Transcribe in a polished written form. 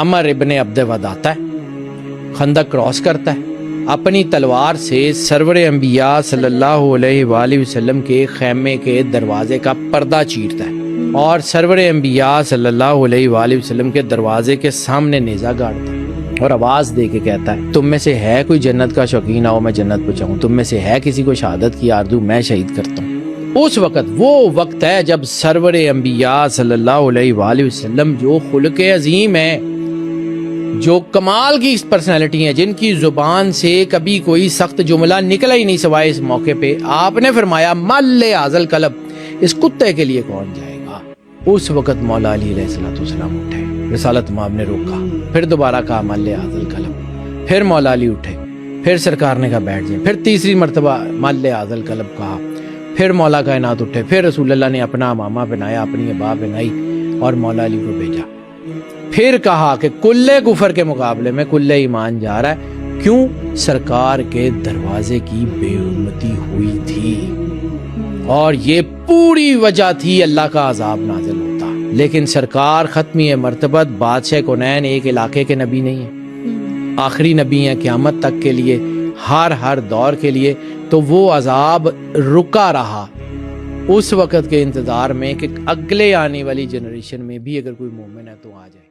عمر ابن عبد ود آتا ہے، خندق کراس کرتا ہے، اپنی تلوار سے سرور انبیاء صلی اللہ علیہ وآلہ وسلم کے خیمے کے دروازے کا پردہ چیرتا ہے اور سرور انبیاء صلی اللہ علیہ وآلہ وسلم کے دروازے کے سامنے نیزہ گاڑتا ہے اور آواز دے کے کہتا ہے تم میں سے ہے کوئی جنت کا شوقین، آؤ میں جنت پہنچاؤں، تم میں سے ہے کسی کو شہادت کی آرزو، میں شہید کرتا ہوں۔ اس وقت وہ وقت ہے جب سرور انبیاء صلی اللہ علیہ وآلہ وسلم جو خلق عظیم ہے، جو کمال کی پرسنالٹی ہیں، جن کی زبان سے کبھی کوئی سخت جملہ نکلا ہی نہیں سوائے اس موقع پہ، آپ نے فرمایا مل ھذل کلب، اس کتے کے لیے کون جائے گا؟ اس وقت مولا علی علیہ السلام اٹھے، رسالت مآب نے روکا، پھر دوبارہ کہا مل ھذل کلب، پھر مولا علی اٹھے، پھر سرکار نے کہا بیٹھ جائیں، پھر تیسری مرتبہ مل ھذل کلب کہا، پھر مولا کائنات اٹھے، پھر رسول اللہ نے اپنا امامہ پہنایا، اپنی عبا پہنائی اور مولا علی کو بھیجا، پھر کہا کہ کل کفر کے مقابلے میں کل ایمان جا رہا ہے، کیوں؟ سرکار کے دروازے کی بے حرمتی ہوئی تھی اور یہ پوری وجہ تھی اللہ کا عذاب نازل ہوتا، لیکن سرکار ختمی مرتبت بادشاہ کونین ایک علاقے کے نبی نہیں ہیں، آخری نبی ہیں قیامت تک کے لیے، ہر دور کے لیے، تو وہ عذاب رکا رہا اس وقت کے انتظار میں کہ اگلے آنے والی جنریشن میں بھی اگر کوئی مومن ہے تو آ جائے۔